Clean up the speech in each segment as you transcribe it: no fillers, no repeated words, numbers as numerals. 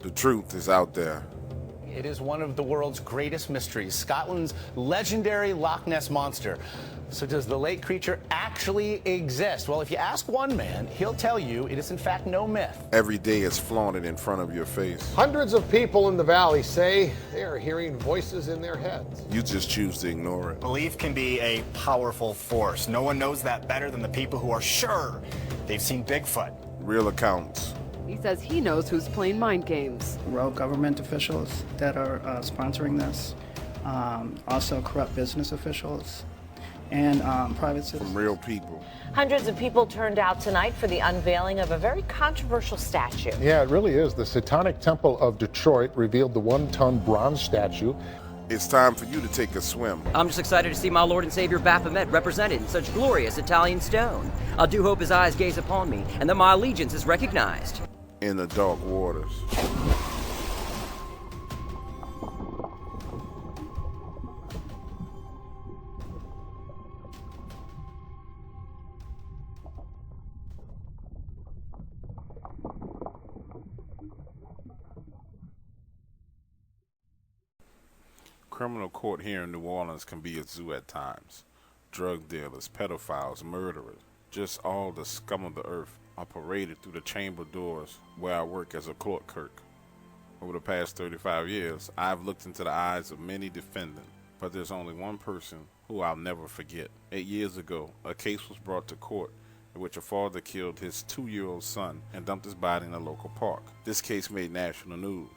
The truth is out there. It is one of the world's greatest mysteries, Scotland's legendary Loch Ness Monster. So does the lake creature actually exist? Well, if you ask one man, he'll tell you it is in fact no myth. Every day it's flaunted in front of your face. Hundreds of people in the valley say they are hearing voices in their heads. You just choose to ignore it. Belief can be a powerful force. No one knows that better than the people who are sure they've seen Bigfoot. Real accounts. He says he knows who's playing mind games. Rogue government officials that are sponsoring this, also corrupt business officials, and private citizens. From real people. Hundreds of people turned out tonight for the unveiling of a very controversial statue. Yeah, it really is. The Satanic Temple of Detroit revealed the 1-ton bronze statue. It's time for you to take a swim. I'm just excited to see my Lord and Savior Baphomet represented in such glorious Italian stone. I do hope his eyes gaze upon me, and that my allegiance is recognized. In the dark waters. Criminal court here in New Orleans can be a zoo at times. Drug dealers, pedophiles, murderers, just all the scum of the earth are paraded through the chamber doors where I work as a court clerk. Over the past 35 years, I've looked into the eyes of many defendants, but there's only one person who I'll never forget. 8 years ago, a case was brought to court in which a father killed his 2-year-old son and dumped his body in a local park. This case made national news.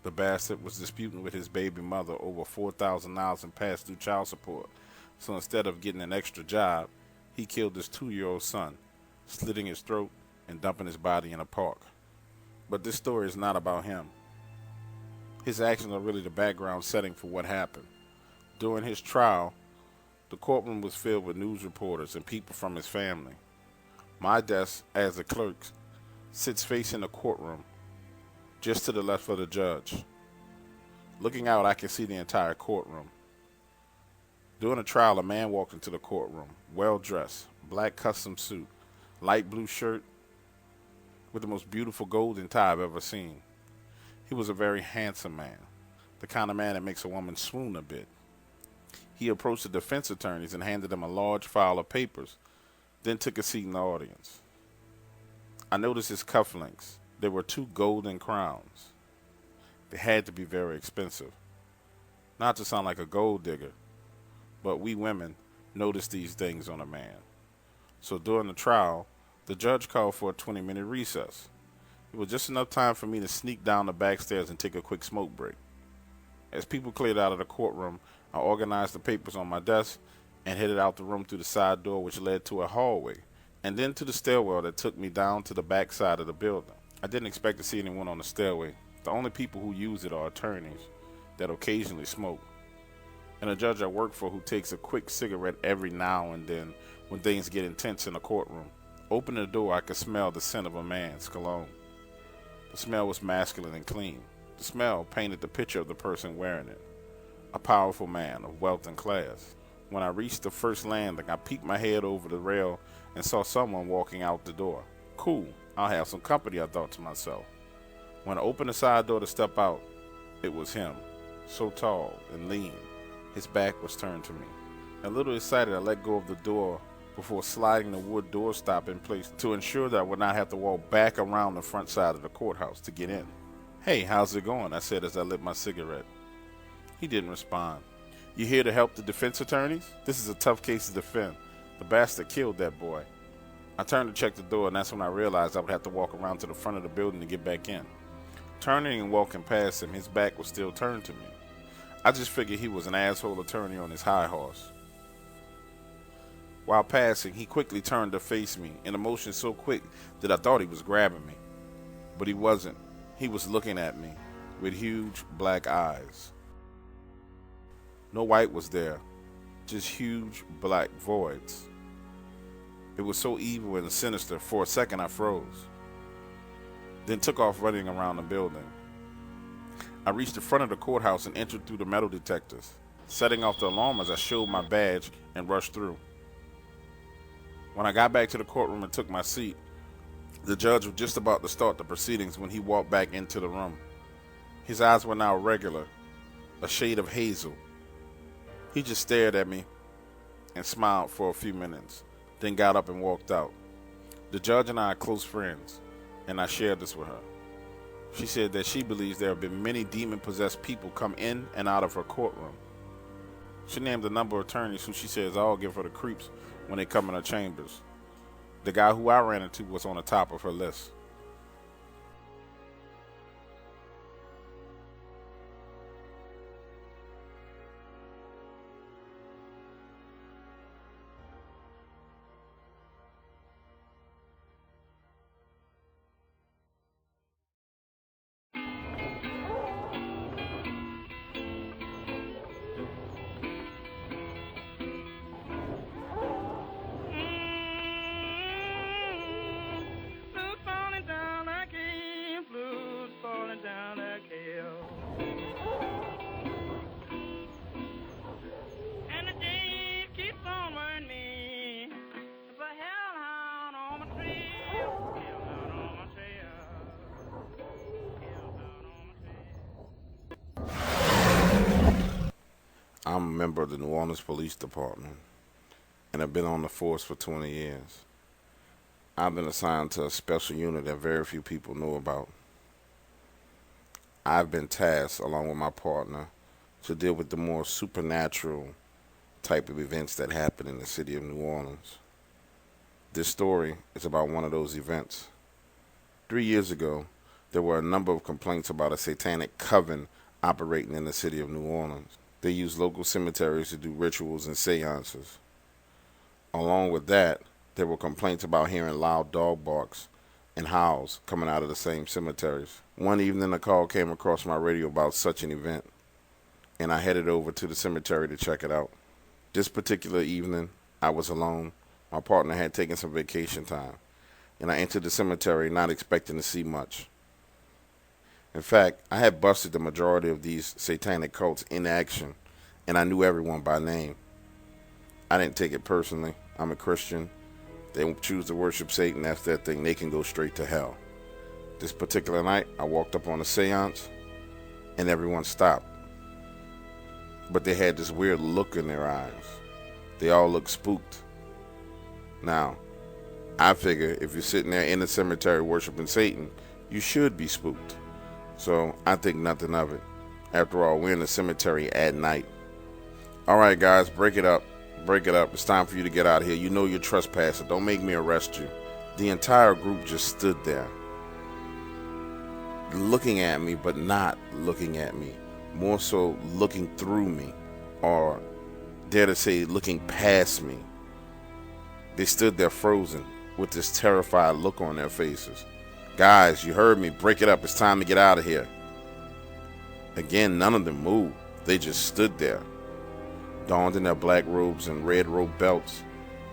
The bastard was disputing with his baby mother over $4,000 in past due child support, so instead of getting an extra job, he killed his 2-year-old son, slitting his throat and dumping his body in a park. But this story is not about him. His actions are really the background setting for what happened. During his trial, the courtroom was filled with news reporters and people from his family. My desk, as a clerk, sits facing the courtroom, just to the left of the judge. Looking out, I can see the entire courtroom. During the trial, a man walked into the courtroom, well-dressed, black custom suit, light blue shirt, with the most beautiful golden tie I've ever seen. He was a very handsome man, the kind of man that makes a woman swoon a bit. He approached the defense attorneys and handed them a large file of papers, then took a seat in the audience. I noticed his cufflinks. There were 2 golden crowns. They had to be very expensive. Not to sound like a gold digger, but we women notice these things on a man. So during the trial, the judge called for a 20-minute recess. It was just enough time for me to sneak down the back stairs and take a quick smoke break. As people cleared out of the courtroom, I organized the papers on my desk and headed out the room through the side door which led to a hallway, and then to the stairwell that took me down to the back side of the building. I didn't expect to see anyone on the stairway. The only people who use it are attorneys that occasionally smoke, and a judge I work for who takes a quick cigarette every now and then when things get intense in the courtroom. Opening the door, I could smell the scent of a man's cologne. The smell was masculine and clean. The smell painted the picture of the person wearing it, a powerful man of wealth and class. When I reached the first landing, I peeked my head over the rail and saw someone walking out the door. Cool, I'll have some company, I thought to myself. When I opened the side door to step out, it was him, so tall and lean. His back was turned to me. A little excited, I let go of the door before sliding the wood doorstop in place to ensure that I would not have to walk back around the front side of the courthouse to get in. "Hey, how's it going?" I said as I lit my cigarette. He didn't respond. "You here to help the defense attorneys? This is a tough case to defend. The bastard killed that boy." I turned to check the door, and that's when I realized I would have to walk around to the front of the building to get back in. Turning and walking past him, his back was still turned to me. I just figured he was an asshole attorney on his high horse. While passing, he quickly turned to face me, in a motion so quick that I thought he was grabbing me. But he wasn't. He was looking at me with huge black eyes. No white was there, just huge black voids. It was so evil and sinister, for a second I froze, then took off running around the building. I reached the front of the courthouse and entered through the metal detectors, setting off the alarm as I showed my badge and rushed through. When I got back to the courtroom and took my seat, The judge was just about to start the proceedings when he walked back into the room. His eyes were now regular, a shade of hazel. He just stared at me and smiled for a few minutes, then got up and walked out. The judge and I are close friends, and I shared this with her. She said that she believes there have been many demon-possessed people come in and out of her courtroom. She named a number of attorneys who she says all give her the creeps when they come in her chambers. The guy who I ran into was on the top of her list. I'm a member of the New Orleans Police Department, and I've been on the force for 20 years. I've been assigned to a special unit that very few people know about. I've been tasked, along with my partner, to deal with the more supernatural type of events that happen in the city of New Orleans. This story is about one of those events. 3 years ago, there were a number of complaints about a satanic coven operating in the city of New Orleans. They use local cemeteries to do rituals and seances. Along with that, there were complaints about hearing loud dog barks and howls coming out of the same cemeteries. One evening, a call came across my radio about such an event, and I headed over to the cemetery to check it out. This particular evening, I was alone. My partner had taken some vacation time, and I entered the cemetery not expecting to see much. In fact, I had busted the majority of these satanic cults in action, and I knew everyone by name. I didn't take it personally. I'm a Christian. They choose to worship Satan, that's their thing. They can go straight to hell. This particular night, I walked up on a seance, and everyone stopped. But they had this weird look in their eyes. They all looked spooked. Now, I figure if you're sitting there in the cemetery worshiping Satan, you should be spooked. So I think nothing of it. After all, we're in the cemetery at night. All right, guys, break it up. Break it up. It's time for you to get out of here. You know you're trespassing. Don't make me arrest you. The entire group just stood there, looking at me, but not looking at me. More so looking through me, or dare to say, looking past me. They stood there frozen with this terrified look on their faces. Guys, you heard me. Break it up. It's time to get out of here. Again, none of them moved. They just stood there, donned in their black robes and red rope belts.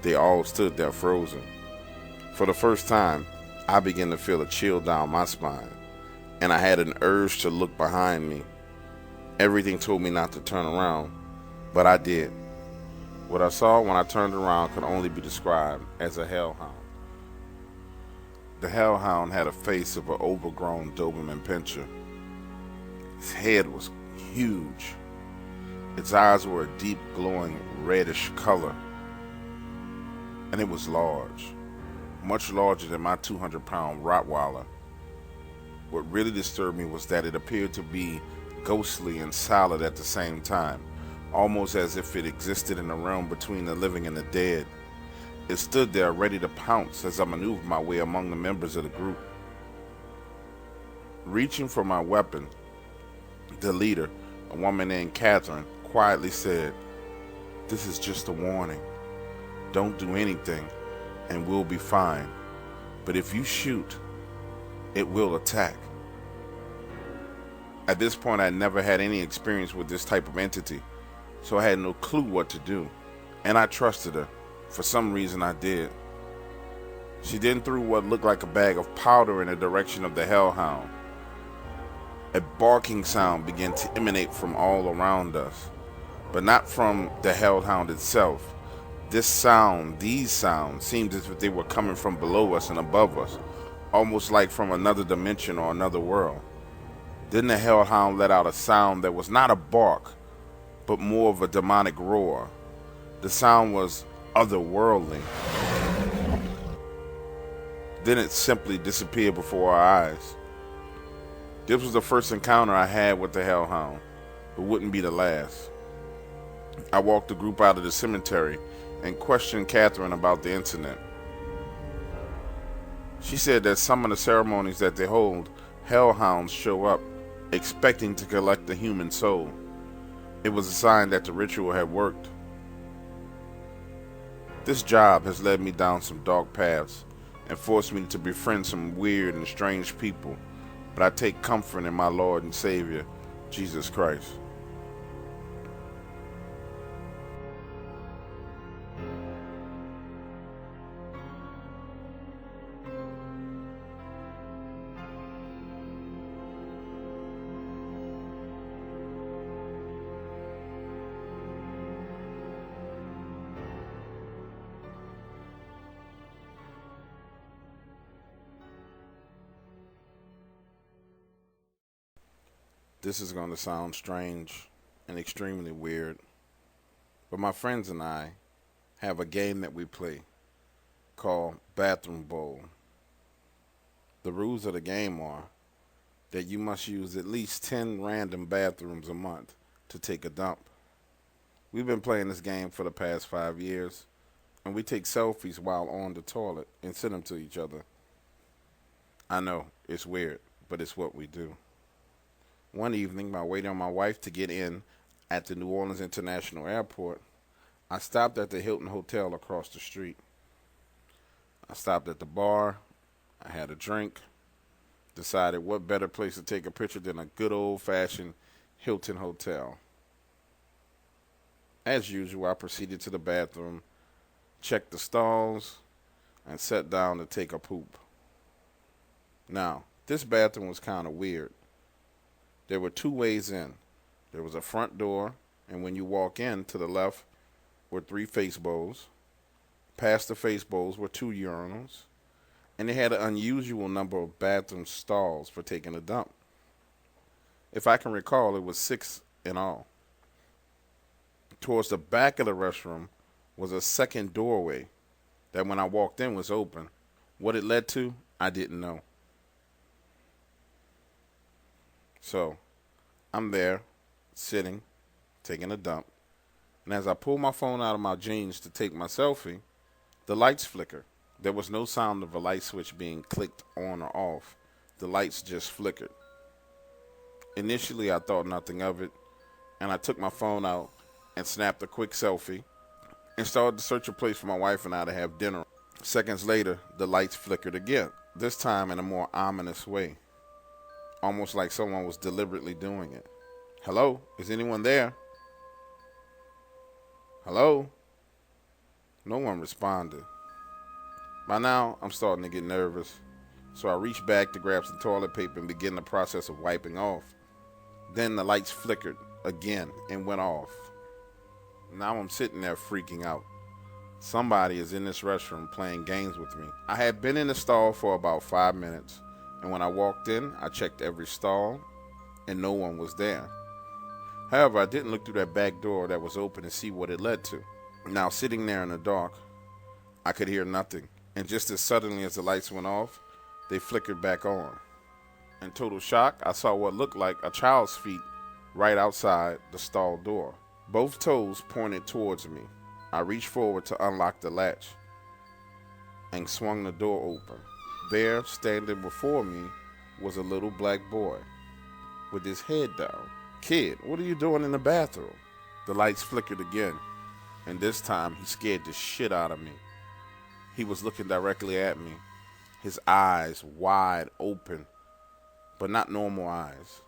They all stood there frozen. For the first time, I began to feel a chill down my spine, and I had an urge to look behind me. Everything told me not to turn around, but I did. What I saw when I turned around could only be described as a hellhound. The hellhound had a face of an overgrown Doberman Pinscher. His head was huge. Its eyes were a deep glowing reddish color. And it was large, much larger than my 200-pound Rottweiler. What really disturbed me was that it appeared to be ghostly and solid at the same time, almost as if it existed in a realm between the living and the dead. It stood there ready to pounce as I maneuvered my way among the members of the group. Reaching for my weapon, the leader, a woman named Catherine, quietly said, "This is just a warning. Don't do anything and we'll be fine. But if you shoot, it will attack." At this point, I never had any experience with this type of entity, so I had no clue what to do, and I trusted her. For some reason, I did. She then threw what looked like a bag of powder in the direction of the hellhound. A barking sound began to emanate from all around us, but not from the hellhound itself. These sounds seemed as if they were coming from below us and above us. almost like from another dimension or another world. Then the hellhound let out a sound that was not a bark, but more of a demonic roar. The sound was otherworldly. Then it simply disappeared before our eyes. This was the first encounter I had with the hellhound, but wouldn't be the last. I walked the group out of the cemetery and questioned Catherine about the incident. She said that some of the ceremonies that they hold, hellhounds show up, expecting to collect the human soul. It was a sign that the ritual had worked. This job has led me down some dark paths and forced me to befriend some weird and strange people, but I take comfort in my Lord and Savior, Jesus Christ. This is going to sound strange and extremely weird, but my friends and I have a game that we play called Bathroom Bowl. The rules of the game are that you must use at least 10 random bathrooms a month to take a dump. We've been playing this game for the past 5 years, and we take selfies while on the toilet and send them to each other. I know, it's weird, but it's what we do. One evening, while waiting on my wife to get in at the New Orleans International Airport, I stopped at the Hilton Hotel across the street. I stopped at the bar, I had a drink, decided what better place to take a picture than a good old-fashioned Hilton Hotel. As usual, I proceeded to the bathroom, checked the stalls, and sat down to take a poop. Now, this bathroom was kind of weird. There were 2 ways in. There was a front door, and when you walk in, to the left were 3 face bowls. Past the face bowls were 2 urinals, and they had an unusual number of bathroom stalls for taking a dump. If I can recall, it was 6 in all. Towards the back of the restroom was a second doorway that when I walked in was open. What it led to, I didn't know. So, I'm there, sitting, taking a dump, and as I pull my phone out of my jeans to take my selfie, the lights flicker. There was no sound of a light switch being clicked on or off. The lights just flickered. Initially, I thought nothing of it, and I took my phone out and snapped a quick selfie and started to search a place for my wife and I to have dinner. Seconds later, the lights flickered again, this time in a more ominous way. Almost like someone was deliberately doing it. Hello? Is anyone there? Hello? No one responded. By now, I'm starting to get nervous, so I reached back to grab some toilet paper and begin the process of wiping off. Then the lights flickered again and went off. Now I'm sitting there freaking out. Somebody is in this restroom playing games with me. I had been in the stall for about 5 minutes. And when I walked in, I checked every stall, and no one was there. However, I didn't look through that back door that was open to see what it led to. Now, sitting there in the dark, I could hear nothing. And just as suddenly as the lights went off, they flickered back on. In total shock, I saw what looked like a child's feet right outside the stall door. Both toes pointed towards me. I reached forward to unlock the latch and swung the door open. There, standing before me, was a little black boy with his head down. Kid, what are you doing in the bathroom? The lights flickered again, and this time he scared the shit out of me. He was looking directly at me, his eyes wide open, but not normal eyes.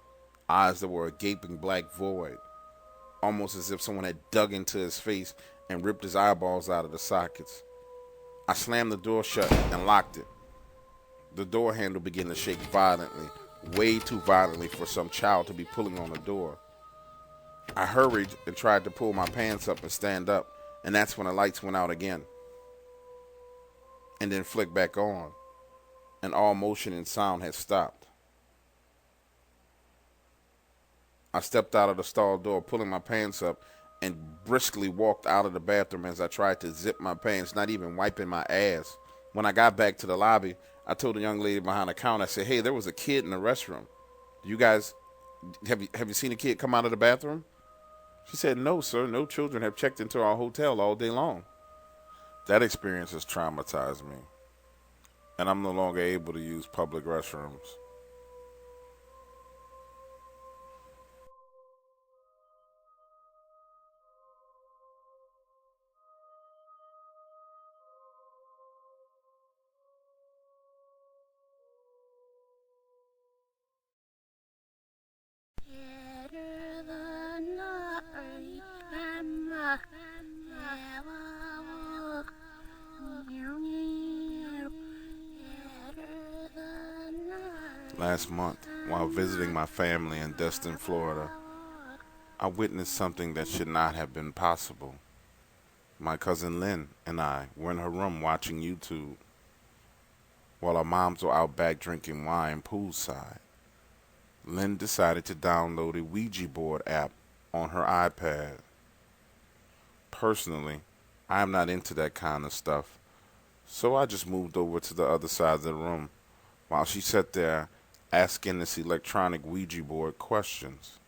Eyes that were a gaping black void, almost as if someone had dug into his face and ripped his eyeballs out of the sockets. I slammed the door shut and locked it. The door handle began to shake violently, way too violently for some child to be pulling on the door. I hurried and tried to pull my pants up and stand up, and that's when the lights went out again, and then flicked back on. and all motion and sound had stopped. I stepped out of the stall door, pulling my pants up, and briskly walked out of the bathroom as I tried to zip my pants, not even wiping my ass. When I got back to the lobby, I told the young lady behind the counter, I said, "Hey, there was a kid in the restroom. You guys, have you seen a kid come out of the bathroom?" She said, "No, sir. No children have checked into our hotel all day long." That experience has traumatized me, and I'm no longer able to use public restrooms. Last month, while visiting my family in Destin, Florida, I witnessed something that should not have been possible. My cousin Lynn and I were in her room watching YouTube while our moms were out back drinking wine poolside. Lynn decided to download a Ouija board app on her iPad. Personally, I am not into that kind of stuff, so I just moved over to the other side of the room while she sat there asking this electronic Ouija board questions.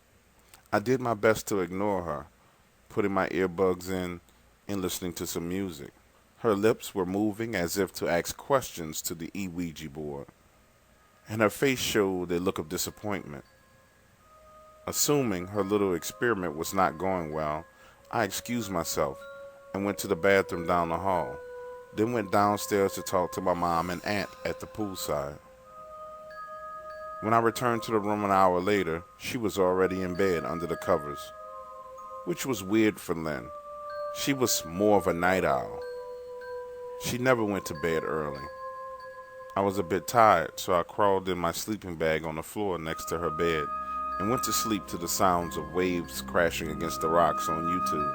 I did my best to ignore her, putting my earbuds in and listening to some music. Her lips were moving as if to ask questions to the Ouija board, and her face showed a look of disappointment. Assuming her little experiment was not going well, I excused myself and went to the bathroom down the hall, then went downstairs to talk to my mom and aunt at the poolside. When I returned to the room an hour later, she was already in bed under the covers, which was weird for Lynn. She was more of a night owl. She never went to bed early. I was a bit tired, so I crawled in my sleeping bag on the floor next to her bed and went to sleep to the sounds of waves crashing against the rocks on YouTube.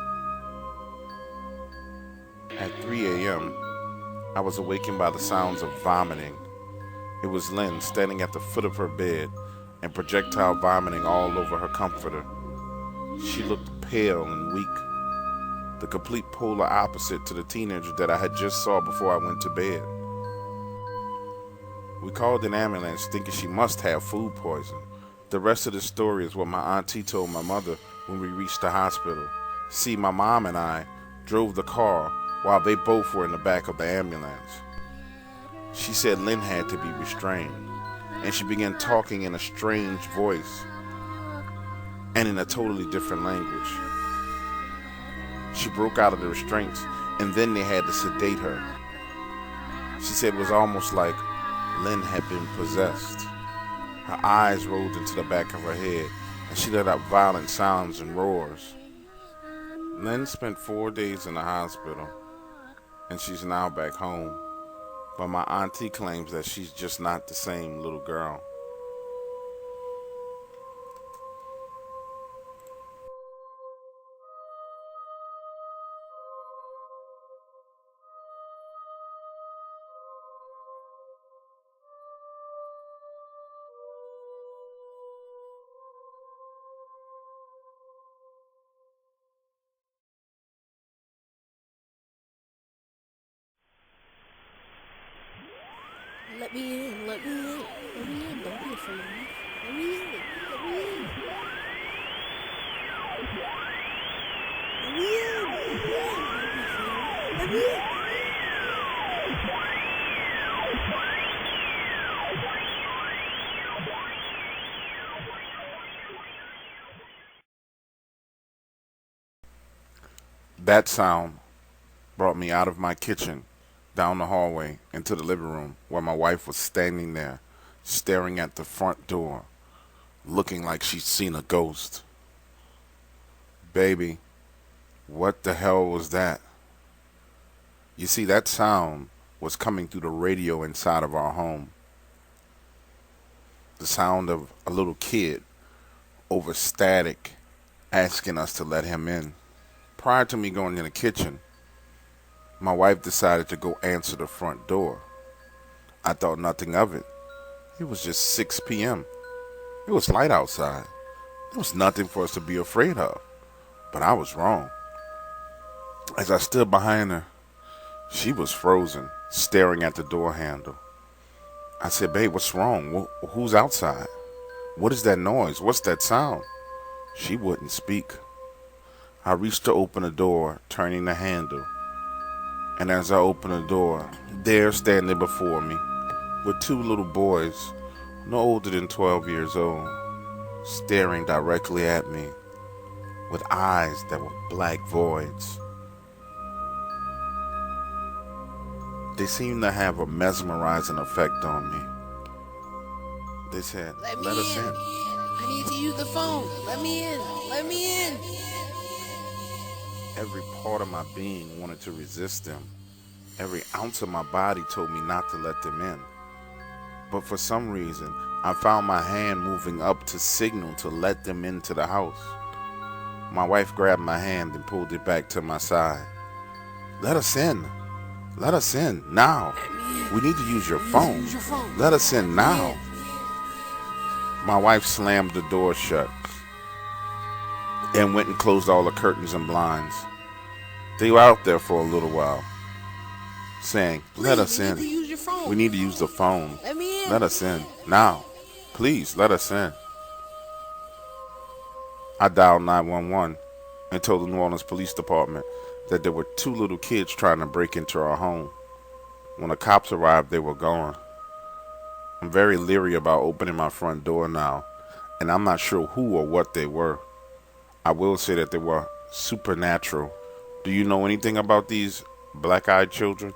At 3 a.m., I was awakened by the sounds of vomiting. It was Lynn standing at the foot of her bed and projectile vomiting all over her comforter. She looked pale and weak, the complete polar opposite to the teenager that I had just saw before I went to bed. We called an ambulance thinking she must have food poisoning. The rest of the story is what my auntie told my mother when we reached the hospital. See, my mom and I drove the car while they both were in the back of the ambulance. She said Lynn had to be restrained, and she began talking in a strange voice and in a totally different language. She broke out of the restraints, and then they had to sedate her. She said it was almost like Lynn had been possessed. Her eyes rolled into the back of her head, and she let out violent sounds and roars. Lynn spent 4 days in the hospital, and she's now back home. But my auntie claims that she's just not the same little girl. Let me in, let me in, let me in, don't be afraid of me. Let me in, let me in. Let me in, let me in, don't be afraid of me. Let me in. That sound brought me out of my kitchen, down the hallway, into the living room, where my wife was standing there, staring at the front door, looking like she'd seen a ghost. Baby, what the hell was that? You see, that sound was coming through the radio inside of our home. The sound of a little kid over static asking us to let him in. Prior to me going in the kitchen, my wife decided to go answer the front door. I thought nothing of it. It was just 6 p.m. It was light outside. There was nothing for us to be afraid of. But I was wrong. As I stood behind her, she was frozen, staring at the door handle. I said, "Babe, what's wrong? Who's outside? What is that noise? What's that sound?" She wouldn't speak. I reached to open the door, turning the handle. And as I opened the door, there standing before me were 2 little boys, no older than 12 years old, staring directly at me with eyes that were black voids. They seemed to have a mesmerizing effect on me. They said, "Let us in." I need to use the phone. Let me in. Let me in. Every part of my being wanted to resist them. Every ounce of my body told me not to let them in. But for some reason, I found my hand moving up to signal to let them into the house. My wife grabbed my hand and pulled it back to my side. "Let us in. Let us in now. We need to use your phone. Let us in now." My wife slammed the door shut and went and closed all the curtains and blinds. They were out there for a little while, saying, "Let us in. We need to use the phone. Let us in now. Please, let us in." I dialed 911 and told the New Orleans Police Department that there were 2 little kids trying to break into our home. When the cops arrived, they were gone. I'm very leery about opening my front door now, and I'm not sure who or what they were. I will say that they were supernatural. Do you know anything about these black-eyed children?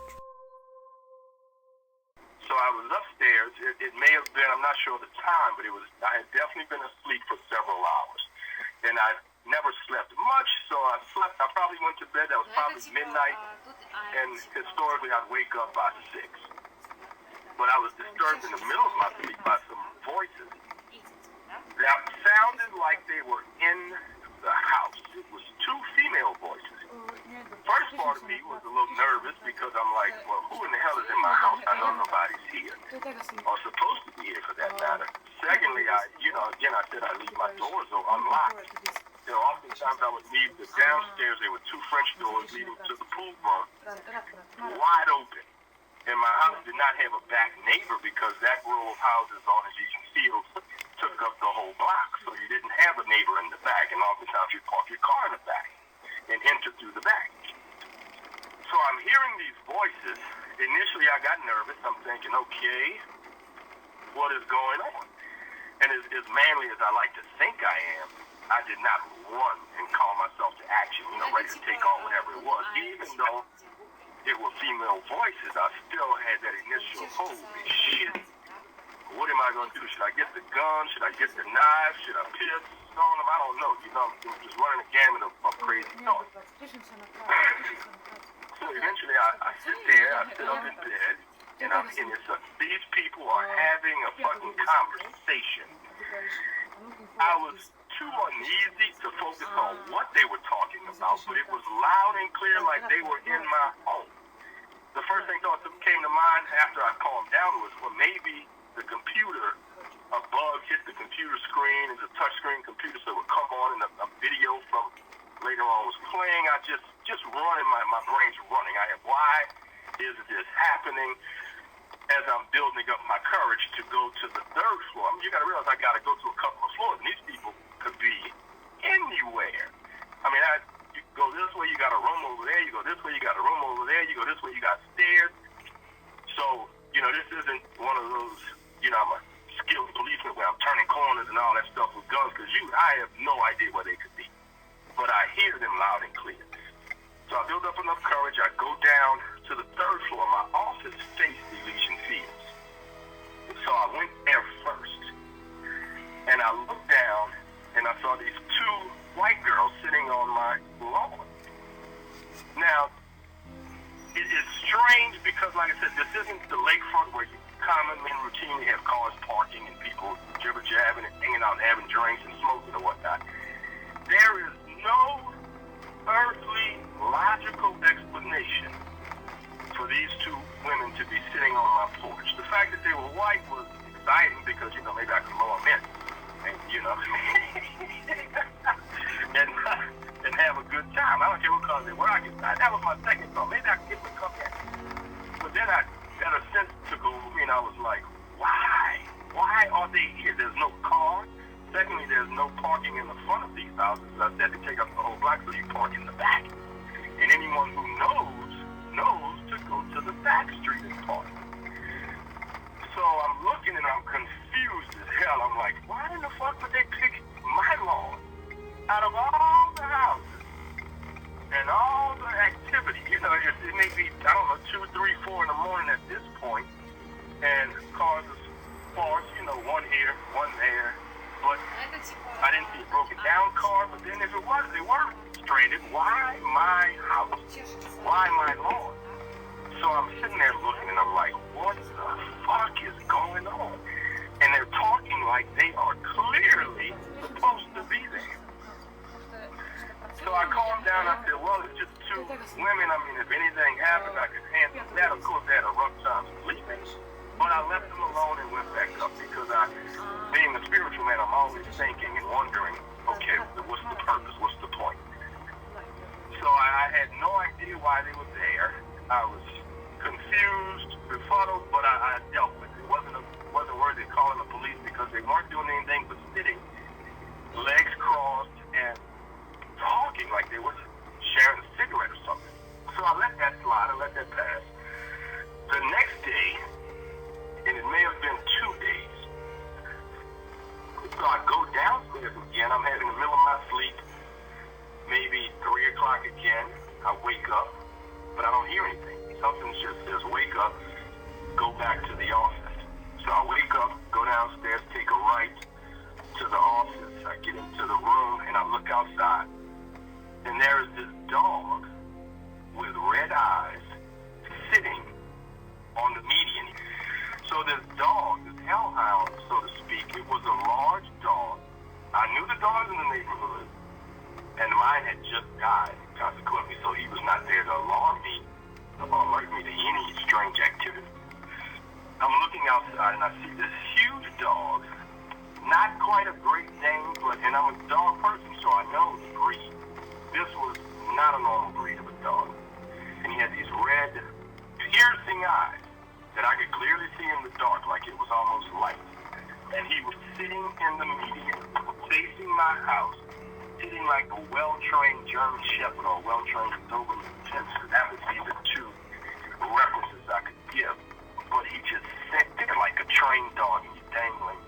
So I was upstairs. It may have been, I'm not sure of the time, but I had definitely been asleep for several hours. And I never slept much, so I probably went to bed. That was probably midnight, and historically I'd wake up by 6. But I was disturbed in the middle of my sleep by some voices that sounded like they were in the house. It was 2 female voices. The first part of me was a little nervous because I'm like, well, who in the hell is in my house? I know nobody's here, or supposed to be here for that matter. Secondly, I said I leave my doors unlocked. Oftentimes I would leave the downstairs. There were 2 French doors leading to the pool room, wide open. And my house did not have a back neighbor because that row of houses on Elysian Fields took up the whole block. So you didn't have a neighbor in the back. And oftentimes you'd park your car in the back and enter through the back. So I'm hearing these voices. Initially I got nervous. I'm thinking, okay, what is going on? And as manly as I like to think I am, I did not run and call myself to action, ready to take on whatever it was. Even though it were female voices, I still had that initial, holy shit, what am I going to do? Should I get the gun? Should I get the knife? Should I piss on them? I don't know. I'm just running a gamut of crazy thoughts. So eventually I sit there, I sit up in bed, and these people are having a fucking conversation. I was too uneasy to focus on what they were talking about, but it was loud and clear like they were in my home. The first thing that came to mind after I calmed down was, well, maybe the computer, a bug hit the computer screen. It's a touchscreen computer, so it would come on and a video from later on was playing. I just running, my brain's running. Why is this happening? As I'm building up my courage to go to the 3rd floor. You got to realize I got to go to a couple of floors, and these people could be anywhere. You go this way, you got a room over there. You go this way, you got a room over there. You go this way, you got stairs. So, this isn't one of those, I'm a skilled policeman where I'm turning corners and all that stuff with guns, because I have no idea where they could be. But I hear them loud and clear. So I build up enough courage. I go down to the 3rd floor. My office faced the Elysian Fields. So I went there first. And I looked down, and I saw these 2 white girls sitting on my lawn. Now, it is strange because, like I said, this isn't the lakefront where you commonly and routinely have cars parking and people jibber-jabbing and hanging out and having drinks and smoking and whatnot. There is no earthly logical explanation for these two women to be sitting on my porch. The fact that they were white was exciting because, you know, maybe I could lure them in, and, you know, and have a good time. I don't care what color they were. That was my second thought. Maybe I could get them to come in. But then I had a sense took over me, and I was like, why? Why are they here? There's no car. Secondly, there's no parking in the front of these houses. As I said, they take up the whole block, so you park in the back. And anyone who knows to go to the back street and park. So I'm looking and I'm confused as hell. I'm like, why in the fuck would they pick my lawn out of all the houses and all the activity? You know, it may be, I don't know, 2, 3, 4 in the morning at this point, and cars are sparse, you know, one here, one there. But I didn't see a broken down car. But then if it was, they were stranded. Why my house? Why my lawn? So I'm sitting there looking, and I'm like, what the fuck is going on? And they're talking like they are clearly supposed to be there. So I calmed down. I said, well, it's just two women. I mean, if anything happened, I could handle that. Of course, they had a rough time sleeping. But I left them alone and went back up because being a spiritual man, I'm always thinking and wondering, okay, what's the purpose? What's the point? So I had no idea why they were there. I was confused, befuddled, but I dealt with it. It wasn't worthy of calling the police because they weren't doing anything but sitting, legs crossed, and talking like they were sharing a cigarette or something. So I let that slide. I let that pass. The next day, and it may have been 2 days. So I go downstairs again. I'm having the middle of my sleep, maybe 3 o'clock again. I wake up, but I don't hear anything. Something just says, wake up, go back to the office. So I wake up, go downstairs, take a right to the office. I get into the room, and I look outside. And there is this dog with red eyes sitting on the median. So this dog, this hellhound, so to speak, it was a large dog. I knew the dogs in the neighborhood, and mine had just died, consequently, so he was not there to alarm me or alert me to any strange activity. I'm looking outside, and I see this huge dog, not quite a Great Dane, and I'm a dog person, so I know the breed. This was not a normal breed of a dog. And he had these red, piercing eyes that I could clearly see in the dark, like it was almost light. And he was sitting in the median, facing my house, sitting like a well-trained German Shepherd or a well-trained Dogman Encounter. That would be the two references I could give. But he just sat there like a trained dog, and he's dangling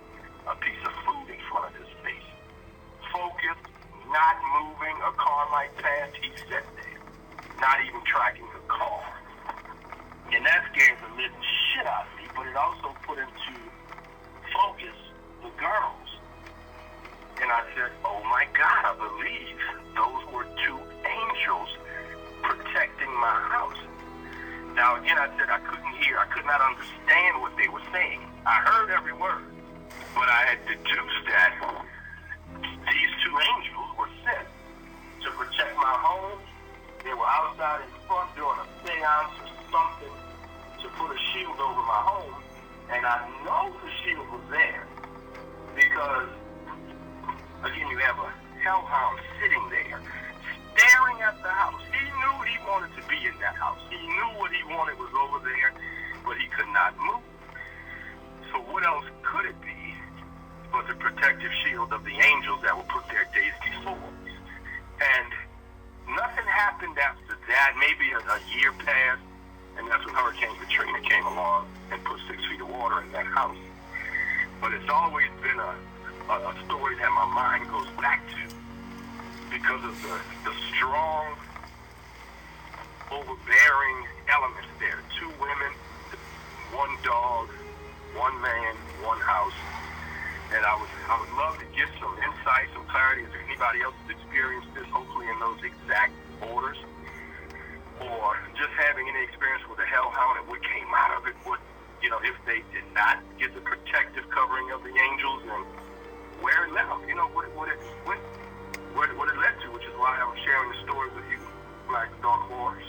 a piece of food in front of his face. Focused, not moving, a car might pass, he sat there, not even tracking the car. And that scared the living shit out of me, but it also put into focus the girls. And I said, oh my God, I believe those were two angels protecting my house. Now again, I said I could not understand what they were saying. I heard every word, but I had deduced that these two angels were sent to protect my home. They were outside in front doing a seance or something to put a shield over my home, and I know the shield was there because, again, you have a hellhound sitting there, staring at the house. He knew he wanted to be in that house. He knew what he wanted was over there, but he could not move. So what else could it be but the protective shield of the angels that were put there days before? And nothing happened after that. Maybe a year passed, and that's when Hurricane Katrina came along and put 6 feet of water in that house. But it's always been a story that my mind goes back to because of the strong, overbearing elements there. 2 women, 1 dog, 1 man, 1 house. And I would love to get some insight, some clarity if anybody else has experienced this, hopefully in those exact orders, or just having any experience with a hellhound and what came out of it. What, you know, if they did not get the protective covering of the angels, and where it led them, you know, what it led to, which is why I'm sharing the story with you, Black Dog Wars.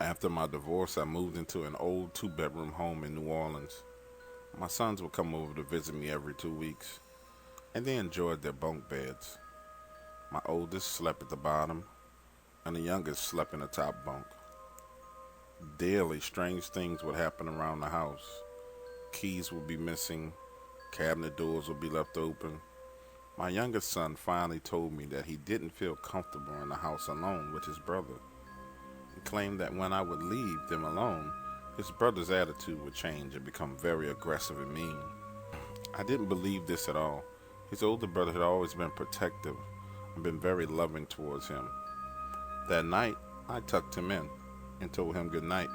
After my divorce, I moved into an old 2-bedroom home in New Orleans. My sons would come over to visit me every 2 weeks, and they enjoyed their bunk beds. My oldest slept at the bottom, and the youngest slept in the top bunk. Daily, strange things would happen around the house. Keys would be missing, cabinet doors would be left open. My youngest son finally told me that he didn't feel comfortable in the house alone with his brother. He claimed that when I would leave them alone, his brother's attitude would change and become very aggressive and mean. I didn't believe this at all. His older brother had always been protective and been very loving towards him. That night, I tucked him in and told him good night.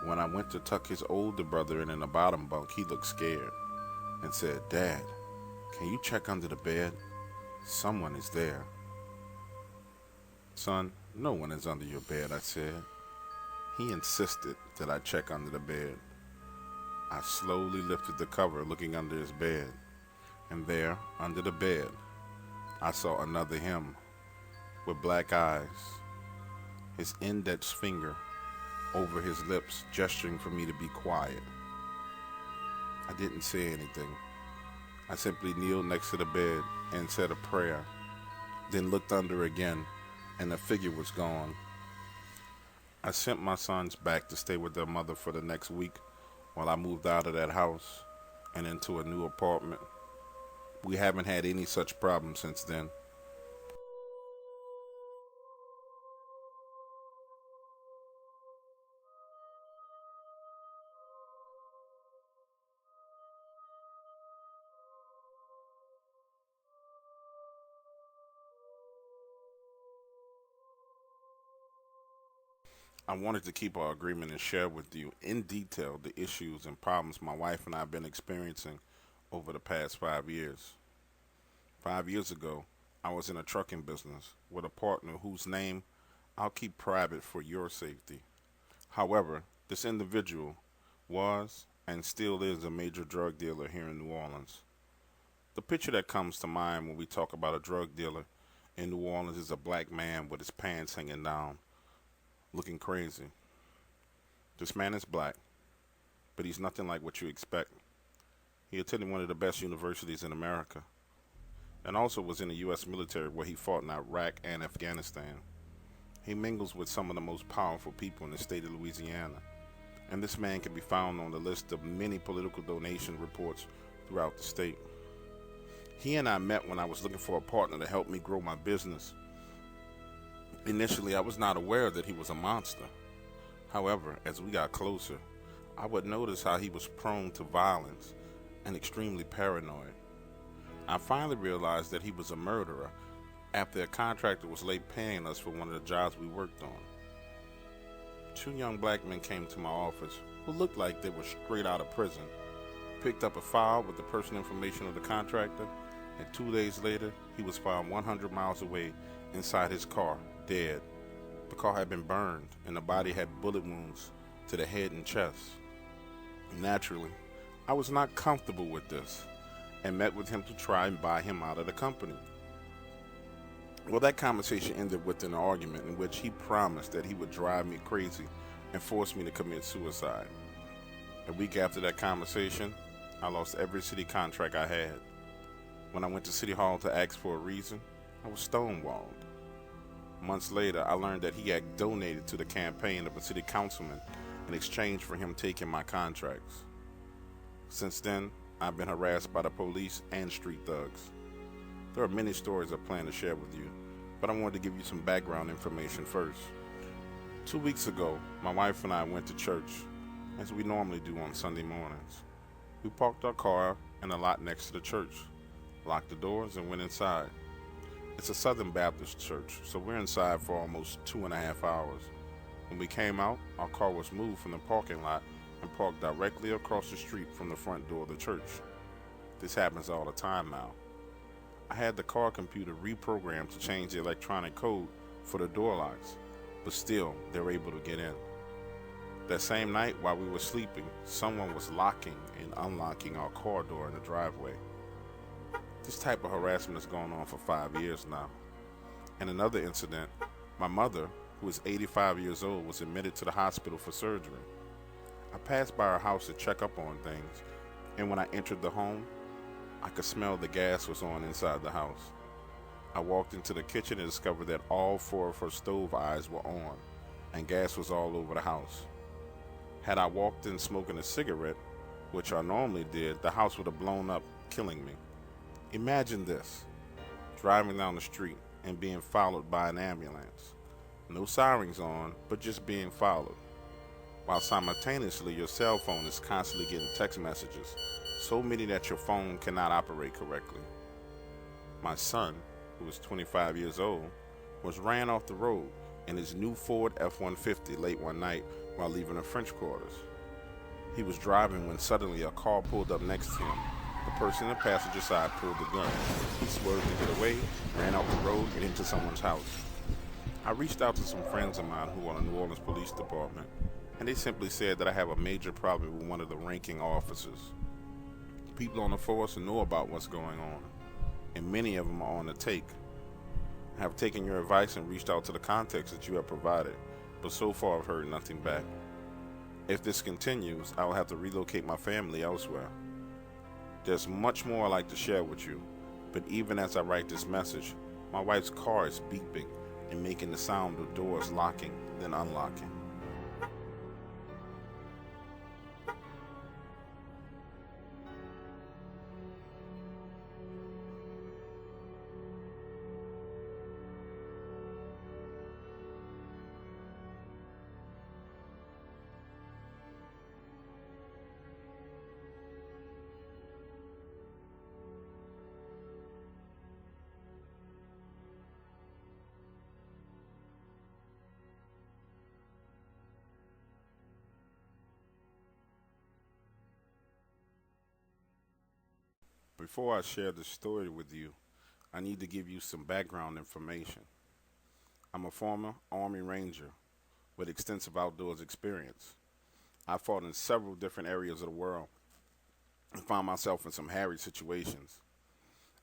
When I went to tuck his older brother in the bottom bunk, he looked scared and said, "Dad, can you check under the bed? Someone is there." "Son, no one is under your bed," I said. He insisted that I check under the bed. I slowly lifted the cover, looking under his bed, and there, under the bed, I saw another him with black eyes, his index finger over his lips, gesturing for me to be quiet. I didn't say anything. I simply kneeled next to the bed and said a prayer, then looked under again, and the figure was gone. I sent my sons back to stay with their mother for the next week while I moved out of that house and into a new apartment. We haven't had any such problems since then. I wanted to keep our agreement and share with you in detail the issues and problems my wife and I have been experiencing over the past 5 years. 5 years ago, I was in a trucking business with a partner whose name I'll keep private for your safety. However, this individual was and still is a major drug dealer here in New Orleans. The picture that comes to mind when we talk about a drug dealer in New Orleans is a black man with his pants hanging down, looking crazy. This man is black, but he's nothing like what you expect. He attended one of the best universities in America, and also was in the U.S. military where he fought in Iraq and Afghanistan. He mingles with some of the most powerful people in the state of Louisiana, and this man can be found on the list of many political donation reports throughout the state. He and I met when I was looking for a partner to help me grow my business. Initially, I was not aware that he was a monster. However, as we got closer, I would notice how he was prone to violence and extremely paranoid. I finally realized that he was a murderer after a contractor was late paying us for one of the jobs we worked on. 2 young black men came to my office who looked like they were straight out of prison, picked up a file with the personal information of the contractor, and 2 days later, he was found 100 miles away inside his car, dead. The car had been burned, and the body had bullet wounds to the head and chest. Naturally, I was not comfortable with this, and met with him to try and buy him out of the company. Well, that conversation ended with an argument in which he promised that he would drive me crazy and force me to commit suicide. A week after that conversation, I lost every city contract I had. When I went to City Hall to ask for a reason, I was stonewalled. Months later, I learned that he had donated to the campaign of a city councilman in exchange for him taking my contracts. Since then, I've been harassed by the police and street thugs. There are many stories I plan to share with you, but I wanted to give you some background information first. 2 weeks ago, my wife and I went to church, as we normally do on Sunday mornings. We parked our car in a lot next to the church, locked the doors, and went inside. It's a Southern Baptist church, so we're inside for almost 2.5 hours. When we came out, our car was moved from the parking lot and parked directly across the street from the front door of the church. This happens all the time now. I had the car computer reprogrammed to change the electronic code for the door locks, but still, they were able to get in. That same night, while we were sleeping, someone was locking and unlocking our car door in the driveway. This type of harassment has gone on for 5 years now. In another incident, my mother, who is 85 years old, was admitted to the hospital for surgery. I passed by her house to check up on things, and when I entered the home, I could smell the gas was on inside the house. I walked into the kitchen and discovered that all 4 of her stove eyes were on, and gas was all over the house. Had I walked in smoking a cigarette, which I normally did, the house would have blown up, killing me. Imagine this, driving down the street and being followed by an ambulance. No sirens on, but just being followed, while simultaneously your cell phone is constantly getting text messages, so many that your phone cannot operate correctly. My son, who was 25 years old, was ran off the road in his new Ford F-150 late one night while leaving the French quarters. He was driving when suddenly a car pulled up next to him. The person in the passenger side pulled the gun. He swerved to get away, ran off the road and into someone's house. I reached out to some friends of mine who are in the New Orleans Police Department, and they simply said that I have a major problem with one of the ranking officers. People on the force know about what's going on, and many of them are on the take. I have taken your advice and reached out to the contacts that you have provided, but so far I've heard nothing back. If this continues, I will have to relocate my family elsewhere. There's much more I'd like to share with you, but even as I write this message, my wife's car is beeping and making the sound of doors locking, then unlocking. Before I share this story with you, I need to give you some background information. I'm a former Army Ranger with extensive outdoors experience. I fought in several different areas of the world and found myself in some hairy situations.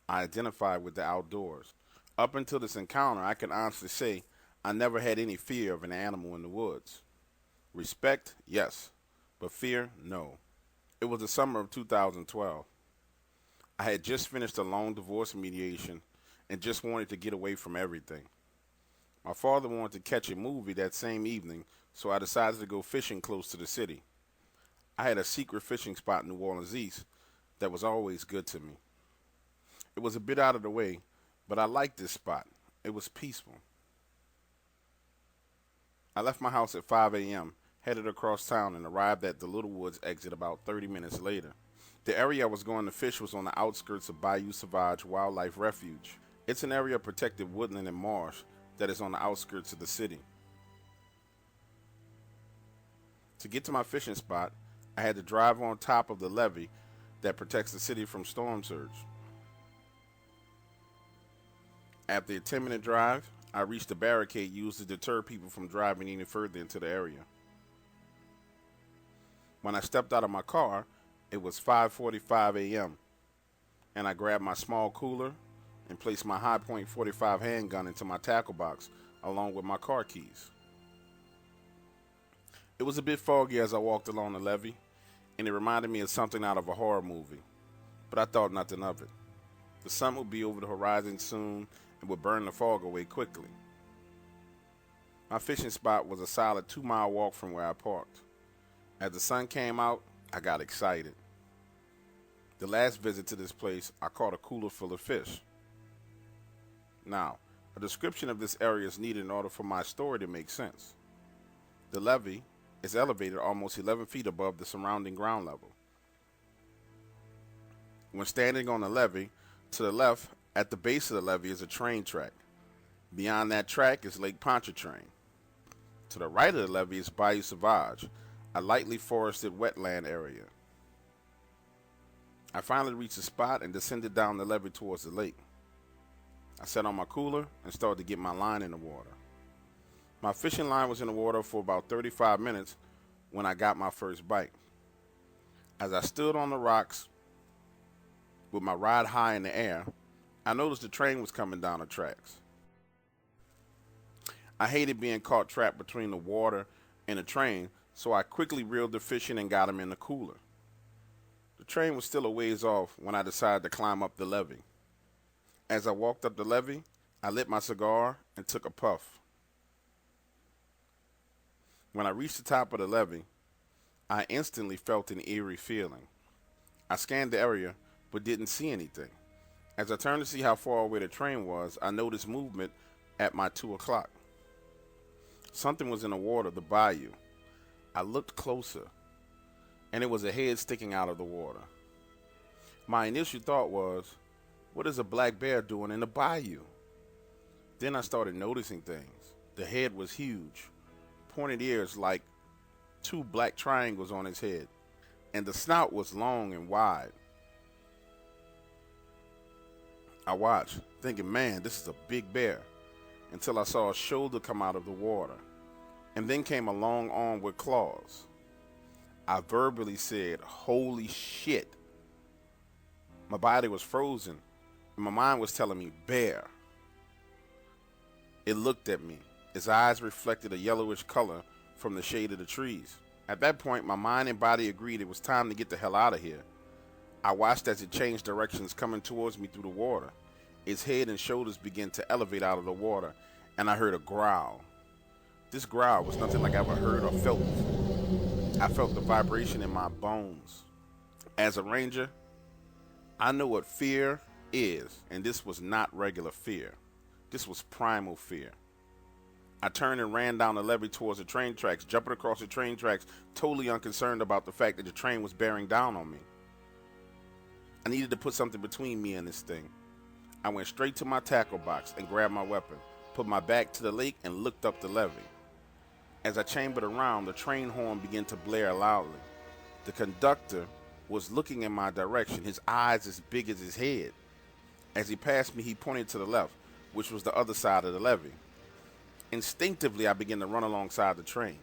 I identified with the outdoors. Up until this encounter, I can honestly say I never had any fear of an animal in the woods. Respect, yes, but fear, no. It was the summer of 2012. I had just finished a long divorce mediation and just wanted to get away from everything. My father wanted to catch a movie that same evening, so I decided to go fishing close to the city. I had a secret fishing spot in New Orleans East that was always good to me. It was a bit out of the way, but I liked this spot. It was peaceful. I left my house at 5 a.m., headed across town, and arrived at the Little Woods exit about 30 minutes later. The area I was going to fish was on the outskirts of Bayou Sauvage Wildlife Refuge. It's an area of protected woodland and marsh that is on the outskirts of the city. To get to my fishing spot, I had to drive on top of the levee that protects the city from storm surge. After a 10-minute drive, I reached a barricade used to deter people from driving any further into the area. When I stepped out of my car, it was 5:45 a.m., and I grabbed my small cooler and placed my High-Point 45 handgun into my tackle box along with my car keys. It was a bit foggy as I walked along the levee, and it reminded me of something out of a horror movie, but I thought nothing of it. The sun would be over the horizon soon and would burn the fog away quickly. My fishing spot was a solid 2-mile walk from where I parked. As the sun came out, I got excited. The last visit to this place, I caught a cooler full of fish. Now, a description of this area is needed in order for my story to make sense. The levee is elevated almost 11 feet above the surrounding ground level. When standing on the levee, to the left, at the base of the levee is a train track. Beyond that track is Lake Pontchartrain. To the right of the levee is Bayou Sauvage, a lightly forested wetland area. I finally reached the spot and descended down the levee towards the lake. I sat on my cooler and started to get my line in the water. My fishing line was in the water for about 35 minutes when I got my first bite. As I stood on the rocks with my rod high in the air, I noticed the train was coming down the tracks. I hated being caught trapped between the water and the train, so I quickly reeled the fish in and got him in the cooler. The train was still a ways off when I decided to climb up the levee. As I walked up the levee, I lit my cigar and took a puff. When I reached the top of the levee, I instantly felt an eerie feeling. I scanned the area, but didn't see anything. As I turned to see how far away the train was, I noticed movement at my 2 o'clock. Something was in the water, the bayou. I looked closer, and it was a head sticking out of the water. My initial thought was, what is a black bear doing in the bayou? Then I started noticing things. The head was huge, pointed ears like 2 black triangles on his head, and the snout was long and wide. I watched, thinking, man, this is a big bear, until I saw a shoulder come out of the water, and then came a long arm with claws. I verbally said, holy shit. My body was frozen, and my mind was telling me, bear. It looked at me. Its eyes reflected a yellowish color from the shade of the trees. At that point, my mind and body agreed it was time to get the hell out of here. I watched as it changed directions coming towards me through the water. Its head and shoulders began to elevate out of the water, and I heard a growl. This growl was nothing like I ever heard or felt before. I felt the vibration in my bones. As a ranger, I know what fear is, and this was not regular fear. This was primal fear. I turned and ran down the levee towards the train tracks, jumping across the train tracks, totally unconcerned about the fact that the train was bearing down on me. I needed to put something between me and this thing. I went straight to my tackle box and grabbed my weapon, put my back to the lake, and looked up the levee. As I chambered around, the train horn began to blare loudly. The conductor was looking in my direction, his eyes as big as his head. As he passed me, he pointed to the left, which was the other side of the levee. Instinctively, I began to run alongside the train.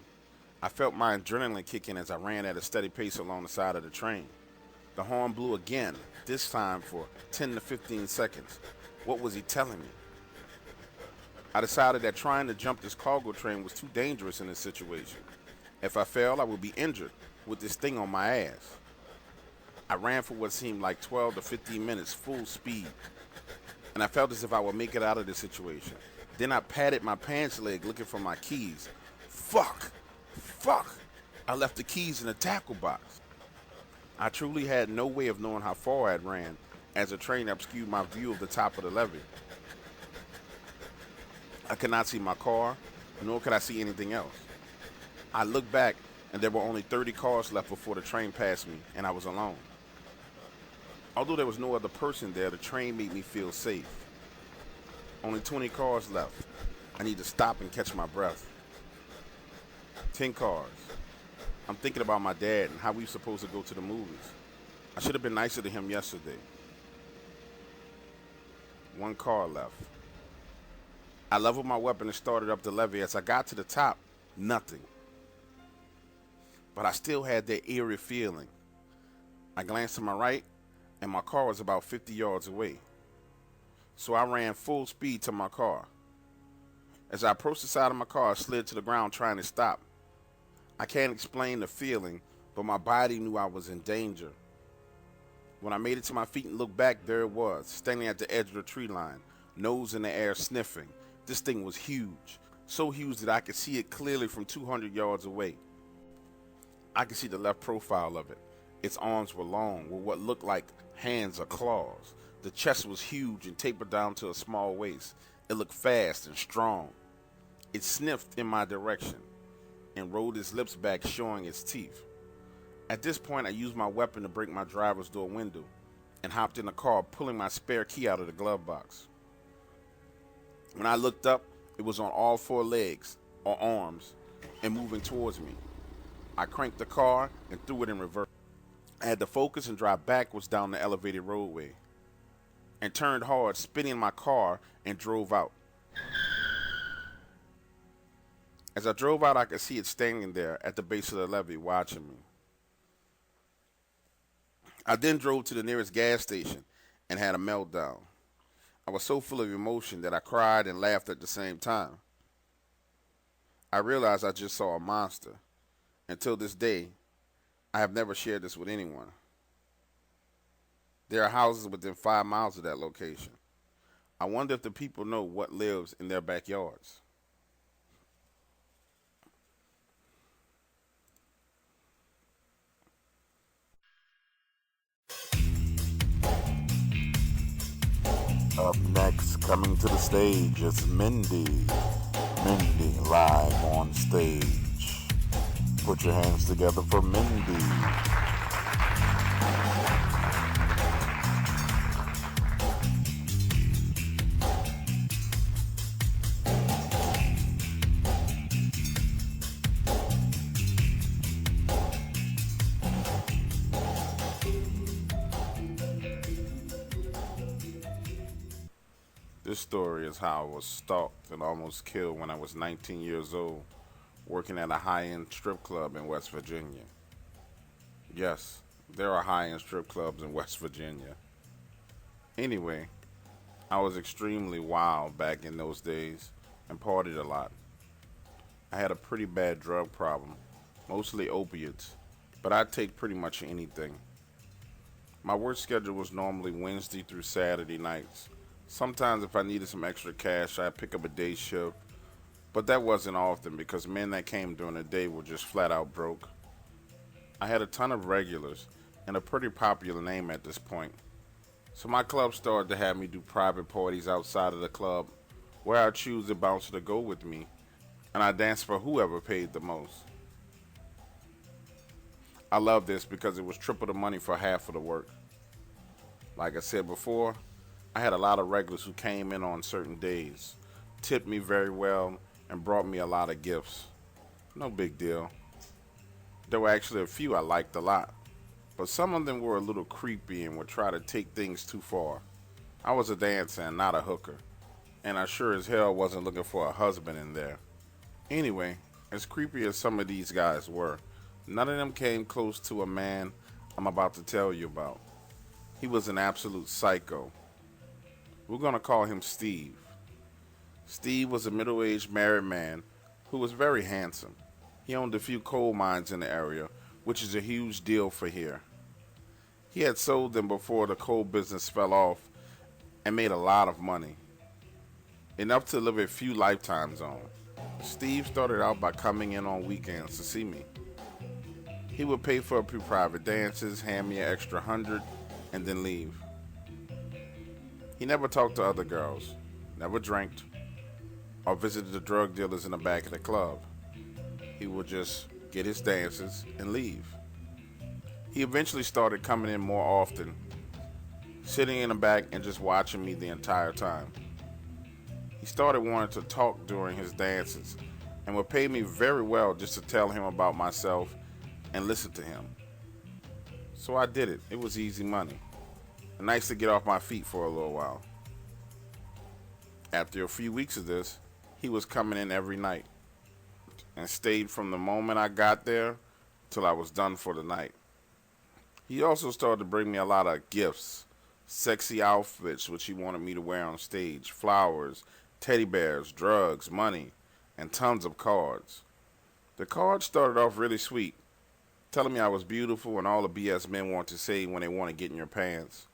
I felt my adrenaline kick in as I ran at a steady pace along the side of the train. The horn blew again, this time for 10 to 15 seconds. What was he telling me? I decided that trying to jump this cargo train was too dangerous in this situation. If I fell, I would be injured with this thing on my ass. I ran for what seemed like 12 to 15 minutes, full speed, and I felt as if I would make it out of this situation. Then I patted my pants leg looking for my keys. Fuck! I left the keys in the tackle box. I truly had no way of knowing how far I had ran, as the train obscured my view of the top of the levee. I could not see my car, nor could I see anything else. I looked back, and there were only 30 cars left before the train passed me, and I was alone. Although there was no other person there, the train made me feel safe. Only 20 cars left. I need to stop and catch my breath. 10 cars. I'm thinking about my dad and how we were supposed to go to the movies. I should have been nicer to him yesterday. 1 car left. I leveled my weapon and started up the levee. As I got to the top, nothing. But I still had that eerie feeling. I glanced to my right, and my car was about 50 yards away. So I ran full speed to my car. As I approached the side of my car, I slid to the ground trying to stop. I can't explain the feeling, but my body knew I was in danger. When I made it to my feet and looked back, there it was, standing at the edge of the tree line, nose in the air, sniffing. This thing was huge, so huge that I could see it clearly from 200 yards away. I could see the left profile of it. Its arms were long, with what looked like hands or claws. The chest was huge and tapered down to a small waist. It looked fast and strong. It sniffed in my direction and rolled its lips back, showing its teeth. At this point, I used my weapon to break my driver's door window and hopped in the car, pulling my spare key out of the glove box. When I looked up, it was on all 4 legs, or arms, and moving towards me. I cranked the car and threw it in reverse. I had to focus and drive backwards down the elevated roadway, and turned hard, spinning my car, and drove out. As I drove out, I could see it standing there at the base of the levee watching me. I then drove to the nearest gas station and had a meltdown. I was so full of emotion that I cried and laughed at the same time. I realized I just saw a monster. Until this day, I have never shared this with anyone. There are houses within 5 miles of that location. I wonder if the people know what lives in their backyards. Up next, coming to the stage, it's Mindy. Mindy live on stage. Put your hands together for Mindy. This story is how I was stalked and almost killed when I was 19 years old, working at a high-end strip club in West Virginia. Yes, there are high-end strip clubs in West Virginia. Anyway, I was extremely wild back in those days and partied a lot. I had a pretty bad drug problem, mostly opiates, but I'd take pretty much anything. My work schedule was normally Wednesday through Saturday nights. Sometimes if I needed some extra cash, I'd pick up a day shift, but that wasn't often because men that came during the day were just flat out broke. I had a ton of regulars and a pretty popular name at this point, so my club started to have me do private parties outside of the club where I'd choose a bouncer to go with me, and I danced for whoever paid the most. I loved this because it was triple the money for half of the work. Like I said before, I had a lot of regulars who came in on certain days, tipped me very well, and brought me a lot of gifts. No big deal. There were actually a few I liked a lot, but some of them were a little creepy and would try to take things too far. I was a dancer and not a hooker, and I sure as hell wasn't looking for a husband in there. Anyway, as creepy as some of these guys were, none of them came close to a man I'm about to tell you about. He was an absolute psycho. We're going to call him Steve. Steve was a middle-aged married man who was very handsome. He owned a few coal mines in the area, which is a huge deal for here. He had sold them before the coal business fell off and made a lot of money, enough to live a few lifetimes on. Steve started out by coming in on weekends to see me. He would pay for a few private dances, hand me an extra $100, and then leave. He never talked to other girls, never drank, or visited the drug dealers in the back of the club. He would just get his dances and leave. He eventually started coming in more often, sitting in the back and just watching me the entire time. He started wanting to talk during his dances and would pay me very well just to tell him about myself and listen to him. So I did it. It was easy money. Nice to get off my feet for a little while. After a few weeks of this, he was coming in every night and stayed from the moment I got there till I was done for the night. He also started to bring me a lot of gifts, sexy outfits which he wanted me to wear on stage, flowers, teddy bears, drugs, money, and tons of cards. The cards started off really sweet, telling me I was beautiful and all the BS men want to say when they want to get in your pants.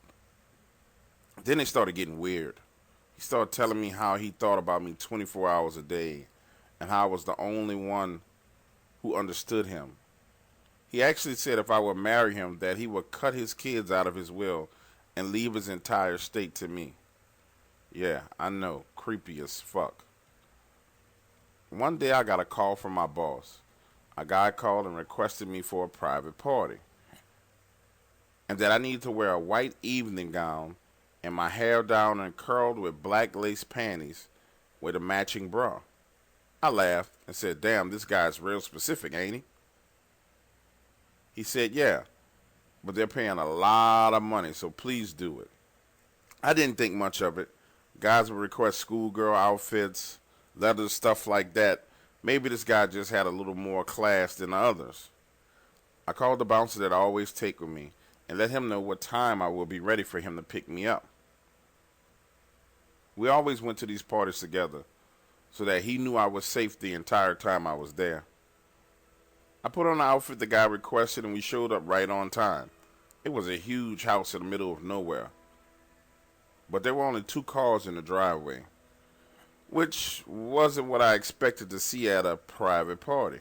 Then it started getting weird. He started telling me how he thought about me 24 hours a day and how I was the only one who understood him. He actually said if I would marry him that he would cut his kids out of his will and leave his entire estate to me. Yeah, I know, creepy as fuck. One day I got a call from my boss. A guy called and requested me for a private party, and that I needed to wear a white evening gown and my hair down and curled with black lace panties with a matching bra. I laughed and said, damn, this guy's real specific, ain't he? He said, yeah, but they're paying a lot of money, so please do it. I didn't think much of it. Guys would request schoolgirl outfits, leather stuff like that. Maybe this guy just had a little more class than the others. I called the bouncer that I always take with me and let him know what time I will be ready for him to pick me up. We always went to these parties together, so that he knew I was safe the entire time I was there. I put on the outfit the guy requested and we showed up right on time. It was a huge house in the middle of nowhere, but there were only 2 cars in the driveway, which wasn't what I expected to see at a private party.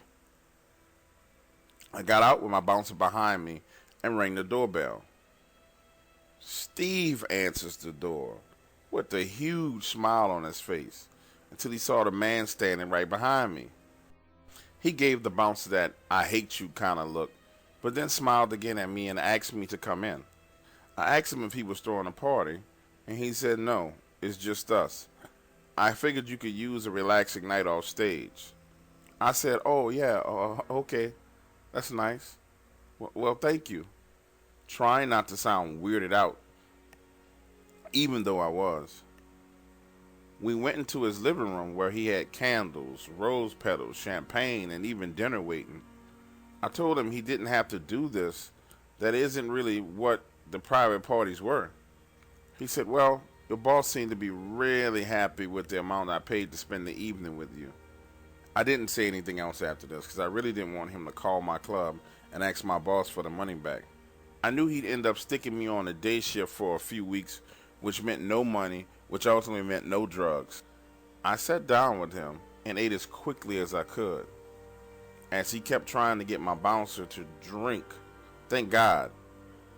I got out with my bouncer behind me and rang the doorbell. Steve answers the door with a huge smile on his face until he saw the man standing right behind me. He gave the bouncer that "I hate you" kind of look, but then smiled again at me and asked me to come in. I asked him if he was throwing a party, and he said no, it's just us. I figured you could use a relaxing night off stage. I said, oh yeah, okay, that's nice. Well, thank you. Trying not to sound weirded out, even though I was. We went into his living room where he had candles, rose petals, champagne, and even dinner waiting. I told him he didn't have to do this. That isn't really what the private parties were. He said, well, your boss seemed to be really happy with the amount I paid to spend the evening with you. I didn't say anything else after this because I really didn't want him to call my club and ask my boss for the money back. I knew he'd end up sticking me on a day shift for a few weeks, which meant no money, which ultimately meant no drugs. I sat down with him and ate as quickly as I could, as he kept trying to get my bouncer to drink. Thank God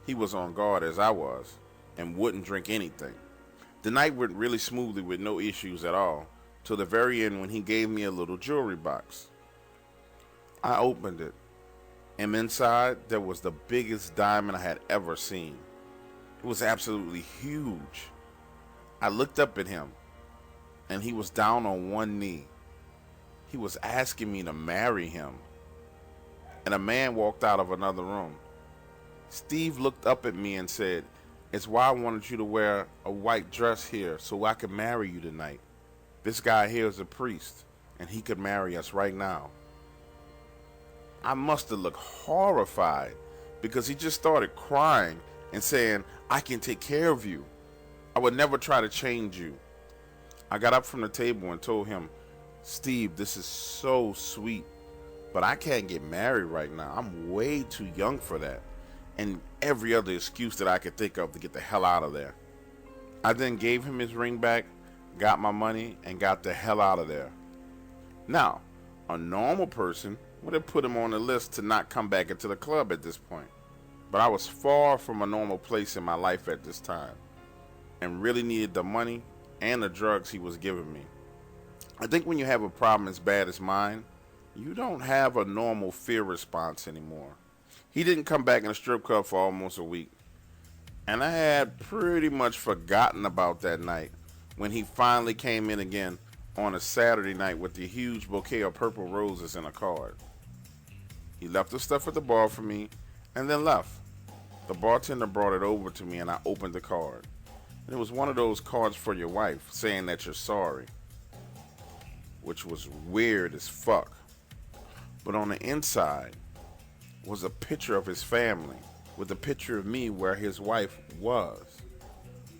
he was on guard as I was and wouldn't drink anything. The night went really smoothly with no issues at all, till the very end when he gave me a little jewelry box. I opened it, and inside there was the biggest diamond I had ever seen. It was absolutely huge. I looked up at him, and he was down on one knee. He was asking me to marry him. And a man walked out of another room. Steve looked up at me and said, it's why I wanted you to wear a white dress here so I could marry you tonight. This guy here is a priest, and he could marry us right now. I must have looked horrified because he just started crying and saying, I can take care of you. I would never try to change you. I got up from the table and told him, Steve, this is so sweet, but I can't get married right now. I'm way too young for that. And every other excuse that I could think of to get the hell out of there. I then gave him his ring back, got my money, and got the hell out of there. Now, a normal person would have put him on the list to not come back into the club at this point. But I was far from a normal place in my life at this time, and really needed the money and the drugs he was giving me. I think when you have a problem as bad as mine, you don't have a normal fear response anymore. He didn't come back in the strip club for almost a week, and I had pretty much forgotten about that night when he finally came in again on a Saturday night with the huge bouquet of purple roses and a card. He left the stuff at the bar for me and then left. The bartender brought it over to me and I opened the card. And it was one of those cards for your wife saying that you're sorry, which was weird as fuck. But on the inside was a picture of his family with a picture of me where his wife was.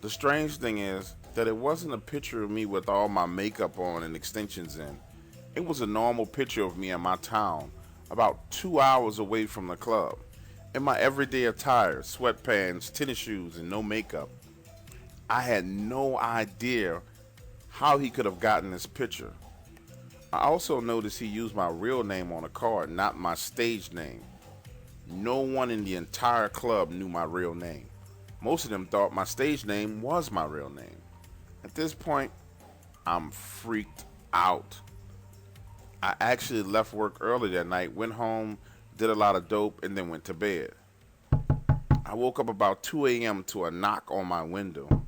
The strange thing is that it wasn't a picture of me with all my makeup on and extensions in. It was a normal picture of me in my town, about 2 hours away from the club, in my everyday attire, sweatpants, tennis shoes, and no makeup. I had no idea how he could have gotten this picture. I also noticed he used my real name on a card, not my stage name. No one in the entire club knew my real name. Most of them thought my stage name was my real name. At this point, I'm freaked out. I actually left work early that night, went home, did a lot of dope, and then went to bed. I woke up about 2 a.m. to a knock on my window.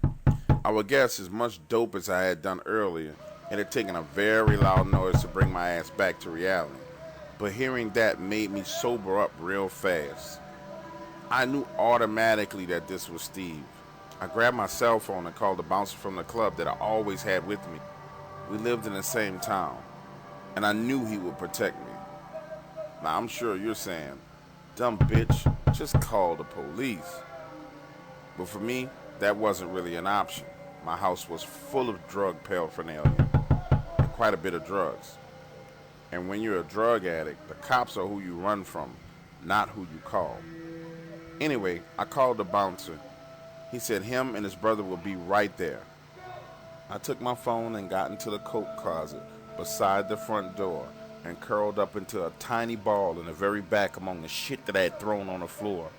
I would guess as much dope as I had done earlier, it had taken a very loud noise to bring my ass back to reality. But hearing that made me sober up real fast. I knew automatically that this was Steve. I grabbed my cell phone and called the bouncer from the club that I always had with me. We lived in the same town, and I knew he would protect me. Now I'm sure you're saying, dumb bitch, just call the police. But for me, that wasn't really an option. My house was full of drug paraphernalia, quite a bit of drugs. And when you're a drug addict, the cops are who you run from, not who you call. Anyway, I called the bouncer. He said him and his brother would be right there. I took my phone and got into the coat closet beside the front door and curled up into a tiny ball in the very back among the shit that I had thrown on the floor.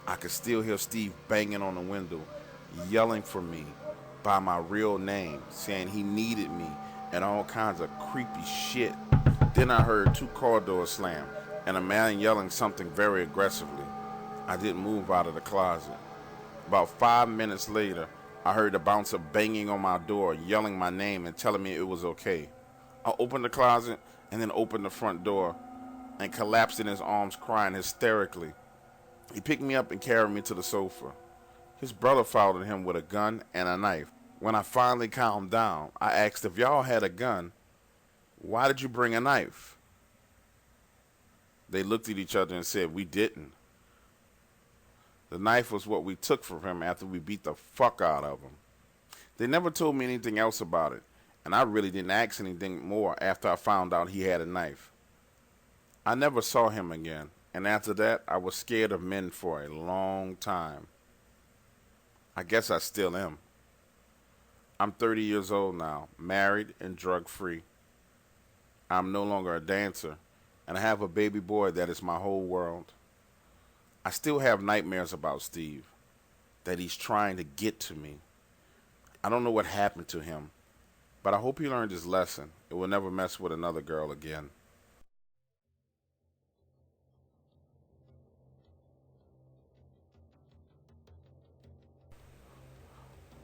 I could still hear Steve banging on the window, yelling for me by my real name, saying he needed me and all kinds of creepy shit. Then I heard 2 car doors slam and a man yelling something very aggressively. I didn't move out of the closet. About 5 minutes later, I heard the bouncer banging on my door, yelling my name and telling me it was okay. I opened the closet and then opened the front door and collapsed in his arms, crying hysterically. He picked me up and carried me to the sofa. His brother followed him with a gun and a knife. When I finally calmed down, I asked if y'all had a gun, why did you bring a knife? They looked at each other and said, we didn't. The knife was what we took from him after we beat the fuck out of him. They never told me anything else about it, and I really didn't ask anything more after I found out he had a knife. I never saw him again, and after that, I was scared of men for a long time. I guess I still am. I'm 30 years old now, married and drug-free. I'm no longer a dancer, and I have a baby boy that is my whole world. I still have nightmares about Steve, that he's trying to get to me. I don't know what happened to him, but I hope he learned his lesson. It will never mess with another girl again.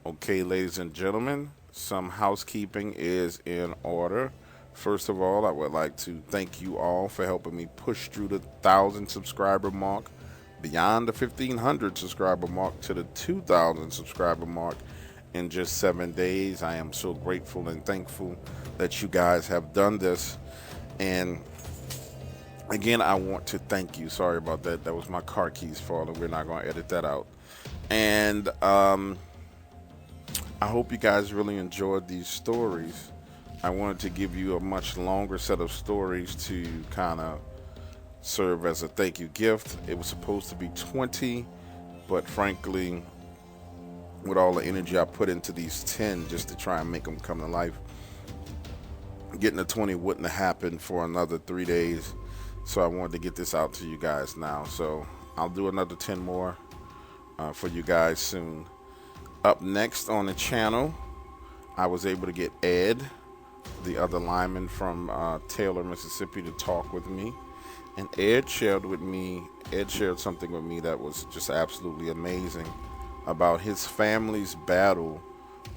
Okay, ladies and gentlemen, some housekeeping is in order. First of all, I would like to thank you all for helping me push through the 1,000 subscriber mark, beyond the 1,500 subscriber mark to the 2,000 subscriber mark in just 7 days. I am so grateful and thankful that you guys have done this. And again, I want to thank you. Sorry about that. That was my car keys falling. We're not going to edit that out. And I hope you guys really enjoyed these stories. I wanted to give you a much longer set of stories to kind of serve as a thank you gift. It was supposed to be 20, but frankly, with all the energy I put into these 10 just to try and make them come to life, getting to 20 wouldn't have happened for another 3 days. So I wanted to get this out to you guys now. So I'll do another 10 more for you guys soon. Up next on the channel, I was able to get Ed, the other lineman from Taylor, Mississippi, to talk with me. And Ed shared something with me that was just absolutely amazing about his family's battle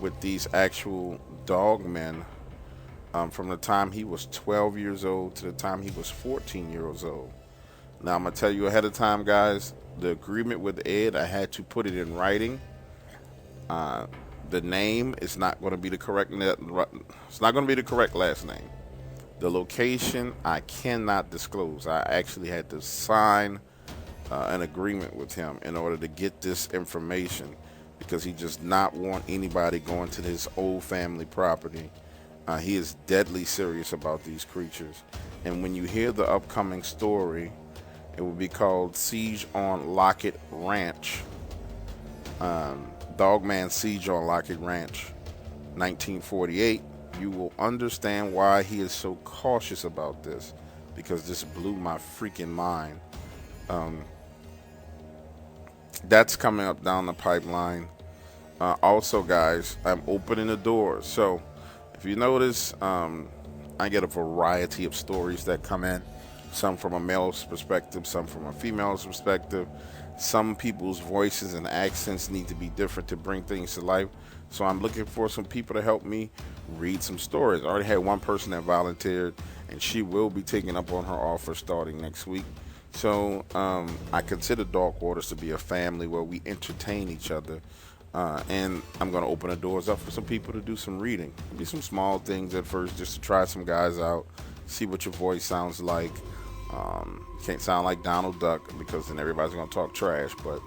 with these actual dogmen from the time he was 12 years old to the time he was 14 years old. Now, I'm going to tell you ahead of time, guys, the agreement with Ed, I had to put it in writing. The name is not going to be the correct it's not going to be the correct last name. The location I cannot disclose. I actually had to sign an agreement with him in order to get this information, because he does not want anybody going to his old family property. He is deadly serious about these creatures. And when you hear the upcoming story, it will be called Siege on Lockett Ranch. Dogman Siege on Lockett Ranch, 1948. You will understand why he is so cautious about this, because this blew my freaking mind. That's coming up down the pipeline. Also, guys, I'm opening the doors. So if you notice, I get a variety of stories that come in, some from a male's perspective, some from a female's perspective. Some people's voices and accents need to be different to bring things to life. So I'm looking for some people to help me read some stories. I already had one person that volunteered, and she will be taking up on her offer starting next week. So I consider Dark Waters to be a family where we entertain each other. And I'm going to open the doors up for some people to do some reading. Maybe some small things at first, just to try some guys out, see what your voice sounds like. Can't sound like Donald Duck, because then everybody's going to talk trash, but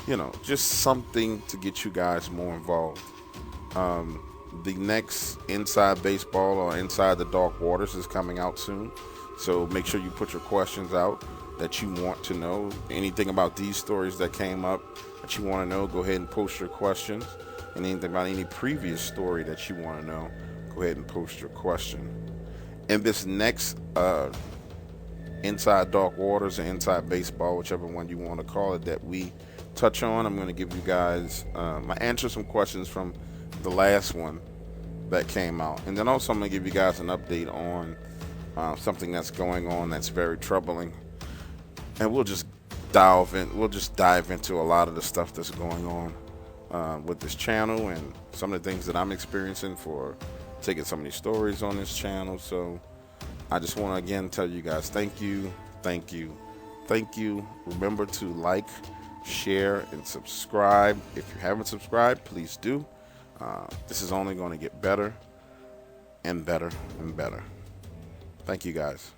you know, just something to get you guys more involved. the next Inside Baseball or Inside the Dark Waters is coming out soon. So make sure you put your questions out that you want to know. Anything about these stories that came up that you want to know, go ahead and post your questions. And anything about any previous story that you want to know, go ahead and post your question. In this next Inside Dark Waters or Inside Baseball, whichever one you want to call it, that we touch on, I'm going to give you guys, I answer some questions from the last one that came out. And then also I'm going to give you guys an update on something that's going on that's very troubling. And we'll just dive into a lot of the stuff that's going on with this channel and some of the things that I'm experiencing for taking some of these stories on this channel. So I just want to again tell you guys thank you. Remember to like, share, and subscribe. If you haven't subscribed, please do. This is only going to get better and better and better. Thank you guys.